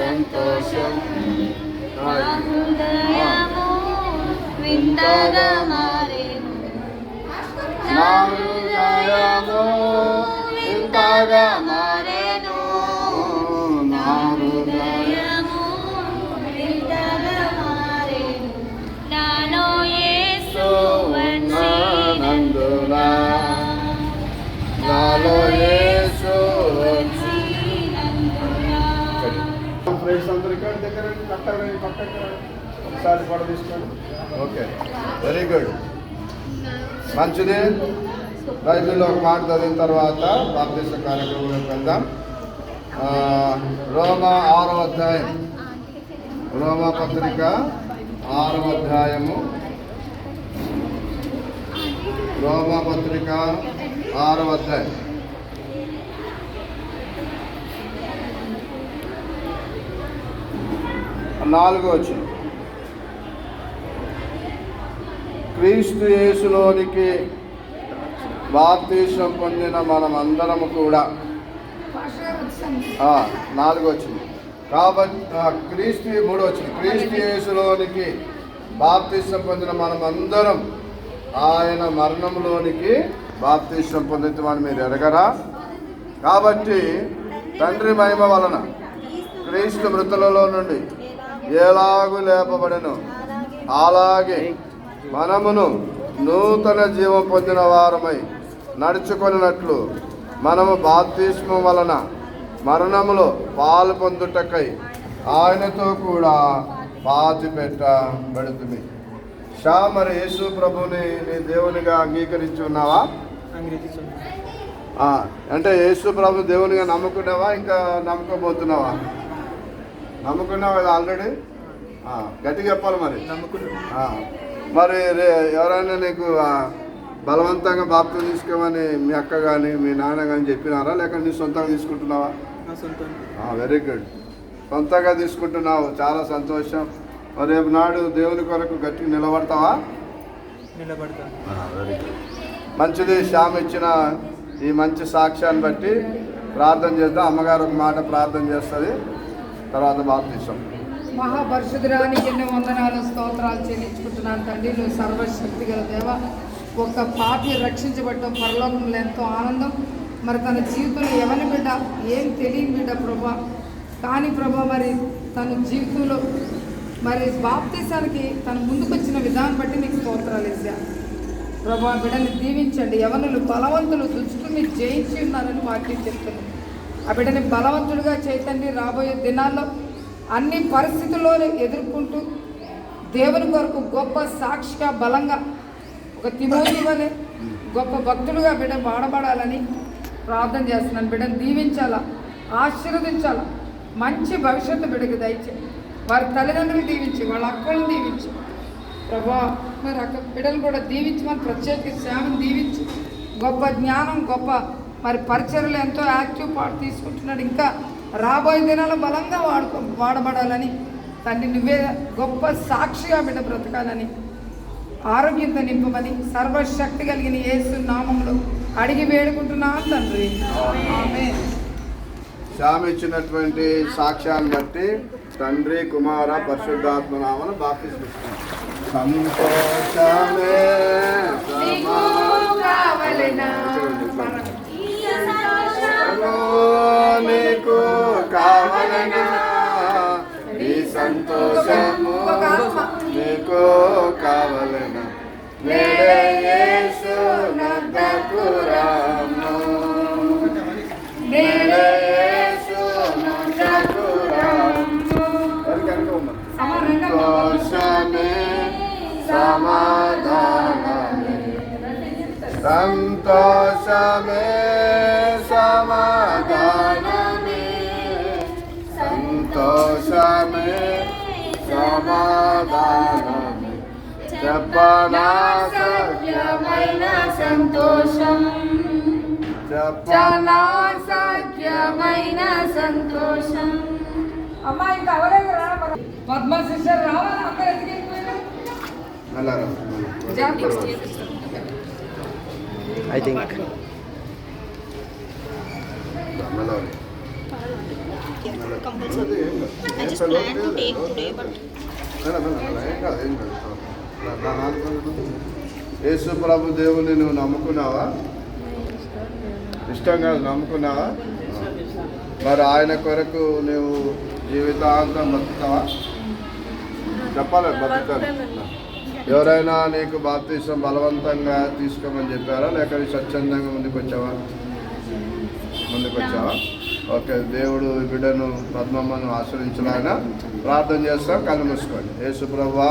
సంతోషం నా హృదయము వింతగా మారెను నా హృదయము వింతగా మారెను నా హృదయము వింతగా మారెను నాలో యేసు వచ్చినందున నాలో యేసు ఫ్రెండ్స్ అందరు ఇక్కడ దగ్గర పక్కన ఒకసారి ఫోటో తీసుకోండి. ఓకే, వెరీ గుడ్, మంచిది. బైబిల్లో ఒక మాట చదివిన తర్వాత బాప్తిస్మ కార్యక్రమంలోకి వెళ్దాం. రోమా 6వ అధ్యాయం, రోమా పత్రిక 6వ అధ్యాయము, రోమా పత్రిక 6వ అధ్యాయం 4వ వచనం. క్రీస్తు యేసులోనికి బాప్తిస్మం పొందిన మనమందరము కూడా 4వ వచనం. కాబట్టి క్రీస్తు 3వ వచనం. క్రీస్తు యేసులోనికి బాప్తిస్మం పొందిన మనమందరం ఆయన మరణంలోనికి బాప్తిస్మం పొందుతామని మీరు ఎరగరా? కాబట్టి తండ్రి మహిమ వలన క్రీస్తు మృతులలో నుండి ఎలాగూ లేపబడెను అలాగే మనమును నూతన జీవం పొందిన వారమై నడుచుకొనినట్లు మనము బాప్తిస్మం వలన మరణములో పాలు పొందుటకై ఆయనతో కూడా పాతి పెట్టబడుతుంది. మరి యేసు ప్రభుని నీ దేవునిగా అంగీకరించి ఉన్నావా? అంటే యేసు ప్రభు దేవునిగా నమ్ముకున్నావా? ఇంకా నమ్ముకోబోతున్నావా? నమ్ముకున్నావు కదా ఆల్రెడీ? గట్టిగా చెప్పాలి మరి. మరి ఎవరైనా నీకు బలవంతంగా బాప్తిజం తీసుకోమని మీ అక్క కానీ మీ నాన్న కానీ చెప్పినారా, లేక నీ సొంతంగా తీసుకుంటున్నావా? వెరీ గుడ్, సొంతంగా తీసుకుంటున్నావు, చాలా సంతోషం. మరి రేపు నాడు దేవుని కొరకు గట్టిగా నిలబడతావా? నిలబడతా. వెరీ గుడ్, మంచిది. శ్యామ్ ఇచ్చిన ఈ మంచి సాక్ష్యాన్ని బట్టి ప్రార్థన చేద్దాం. అమ్మగారు ఒక మాట ప్రార్థన చేస్తుంది, తర్వాత బాప్తిజం. మహాపరిశుద్ధురానికి ఎన్నో వందనాలు స్తోత్రాలు చెల్లించుకుంటున్నాను తండ్రి. నువ్వు సర్వశక్తి గల దేవ. ఒక పాపి రక్షించబడటం పరలోకంలో ఎంతో ఆనందం. మరి తన జీవితంలో ఎవరి బిడ్డ ఏం తెలియని బిడ్డ ప్రభా, కానీ ప్రభా మరి తన జీవితంలో మరి బాప్తిసానికి తను ముందుకు వచ్చిన విధానం బట్టి నీకు స్తోత్రాలు వేసా ప్రభా. బిడ్డని దీవించండి. యవనులు బలవంతులు దుష్టుని జయించి ఉన్నారని వాక్యం చెప్తున్నాను. ఆ బిడ్డని బలవంతుడిగా చైతన్య రాబోయే దినాల్లో అన్ని పరిస్థితుల్లో ఎదుర్కొంటూ దేవుని కొరకు గొప్ప సాక్షిగా బలంగా ఒక తిమోతి వలె గొప్ప భక్తులుగా బిడ్డ వాడబడాలని ప్రార్థన చేస్తున్నాను. బిడ్డను దీవించాలా, ఆశీర్వదించాలా, మంచి భవిష్యత్తు బిడ్డకి దయచేసి వారి తల్లిదండ్రులు దీవించి వాళ్ళ అక్కలను దీవించి ప్రభా మరి అక్క బిడ్డలు కూడా దీవించమని ప్రత్యేక సేవను దీవించి గొప్ప జ్ఞానం గొప్ప మరి పరిచర్యలు ఎంతో యాక్టివ్ పార్ట్ తీసుకుంటున్నాడు. ఇంకా రాబోయే దినాలు బలంగా వాడబడాలని తండ్రి నువ్వే గొప్ప సాక్షిగా బిడ్డ బ్రతకాలని ఆరోగ్యంతో నింపమని సర్వశక్తి కలిగిన యేసు నామంలో అడిగి వేడుకుంటున్నాను తండ్రి. ఆమేన్. శ్యామ్ ఇచ్చినటువంటి సాక్ష్యాన్ని బట్టి తండ్రి కుమార పరిశుద్ధాత్మ నామమున బాప్తిస్మం సంతోషమే నీకు కావలనా ఈ సంతోషము నీకు కావలనా నేడే యేసు నద్దకు రాము నేడే యేసు నద్దకు రాము సంతోషమే సమాధానమే సంతోషమే సమాధానమే సంతోషమే సమాధానమే చెప్పనా సత్యమైన సంతోషం చెప్పనా సత్యమైన సంతోషం. అమ్మా ఇంకా అవలేదు రా పద్మ సిస్టర్ రావాలి. అందరూ ఎందుకు వెళ్ళిపోయారు? I think. here అది compulsory. ఏం కాదు. I ఏం just పిల్లలు plan to లేదు. take today, but ఏం కాదు యేసు ప్రభు దేవుని నువ్వు నమ్ముకున్నావా? ఇష్టం కాదు, నమ్ముకున్నావా? మరి ఆయన కొరకు నువ్వు జీవితాంతం బతుకుతావా? చెప్పాలి, బతుకుతాను. ఎవరైనా నీకు బాప్తీసం బలవంతంగా తీసుకోమని చెప్పారా, లేక స్వచ్ఛందంగా ముందుకు వచ్చావా? ఓకే, దేవుడు ఈ బిడ్డను పద్మమ్మను ఆశ్రయించాలని ప్రార్థన చేస్తాం. కళ్ళు మూసుకోండి. యేసు ప్రభువా,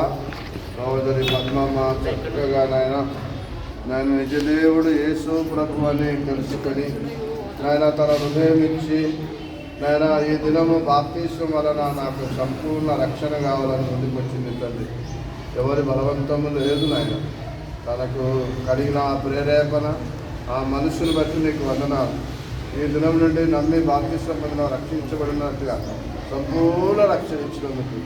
సహోదరి పద్మమ్మ చక్కగా నాయన నిజ దేవుడు యేసు ప్రభు అని తెలుసుకొని నాయన తన హృదయం ఇచ్చి నాయన ఈ దినము బాప్తీసం వలన నాకు సంపూర్ణ రక్షణ కావాలని ముందుకు వచ్చింది తండ్రి. ఎవరి బలవంతము లేదు నాయన, తనకు కలిగిన ఆ ప్రేరేపణ ఆ మనుషుని బట్టి నీకు వందనాలు. ఈ దినం నుండి నమ్మి బాప్తీసం పొందిన రక్షించబడినట్టుగా సంపూర్ణ రక్షణ ఇచ్చినందుకు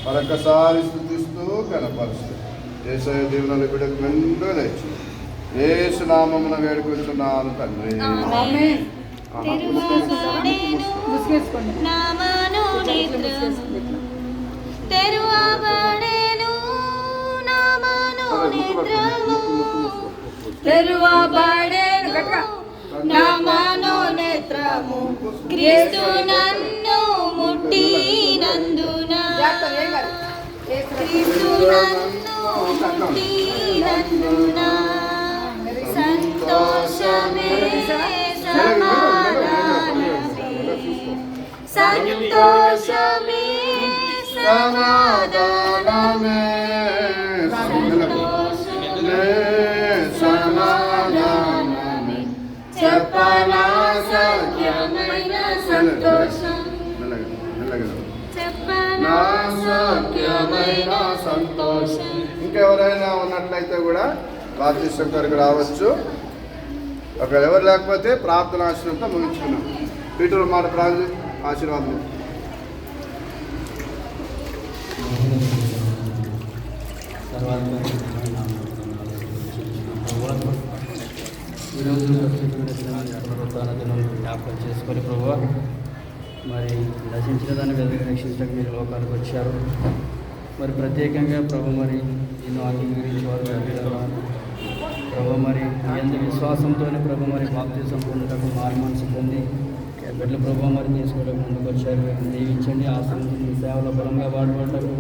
మరొకసారి స్థుతిస్తూ కనపరుస్తూ యేసయ్య దీవెనలు బిడ్డకు మెండుగా లేచి యేసు నామమున వేడుకొంచున్నాను తండ్రి. ఆమేన్. తెరువబడెను నామను నేత్రము, తెరువబడెను నామను నేత్రము, తెరువబడెను గట్టిగా. నామను నేత్రము, క్రీస్తు నన్ను ముట్టినందున, జాగ్రత్త, ఏం కాదు. క్రీస్తు నన్ను ముట్టినందున సంతోషమే సమాధానమే, సంతోషమే సమాధానమే, సమాధానమే, చెప్పనా సత్యమైన సంతోషం, చెప్పనా సత్యమైన సంతోషం. ఇంకెవరైనా ఉన్నట్లయితే కూడా బాప్తీసం కొరకు రావచ్చు. ఒకవేళ ఎవరు లేకపోతే ప్రార్థన ఆశీర్వాదంతో ముగించుకున్నాం. పీటర్ మాట ప్రార్థన ఆశీర్వాదం. ఈరోజు పునరుత్థాన దినం జ్ఞాపకం చేసుకొని ప్రభువా, మరి నశించిన దాన్ని వెదకి రక్షించడానికి మీరు లోకానికి వచ్చారు. మరి ప్రత్యేకంగా ప్రభు మరి ఎన్నో అంగీకరించి వారు ప్రభు మరి ఎంత విశ్వాసంతోనే ప్రభు మరి బాప్తీసం పొందుటకు మారు మనసు పొంది బిడ్డల ప్రభు మరి తీసుకోవడానికి ముందుకు వచ్చారు. దీవించండి, ఆశ్రయించండి, మీ సేవలో బలంగా వాడుకోవటకు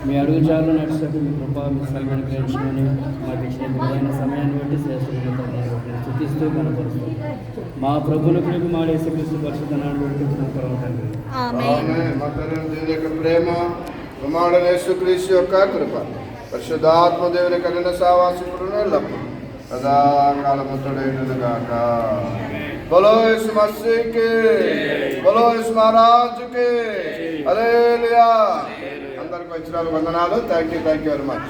మీ అడుగుజాలు నడుచుటకు మీ కృప మీ సల్మాన్ గ్రహించుకొని మాకు ఇచ్చిన విలువైన సమయాన్ని బట్టి శ్రేష్ఠమైన స్థుతిస్తూ కనపరుస్తాం. మా ప్రభువుల పిలుపు మా యేసుక్రీస్తు పరిశుద్ధ నాడు వేడుకొచ్చిన తండ్రి. మా తండ్రి దేవుని యొక్క ప్రేమ, కుమారుడైన యేసుక్రీస్తు యొక్క కృప, పరిశుద్ధాత్మ దేవుని కలిగిన సావాసమును ఎల్లప్పుడూ సదాకాలముతోడైనగాక. बोलो यीशु मसीह के, बोलो यीशु महाराज के, हालेलुया. అందరికీ వందనాలు. Thank you very much.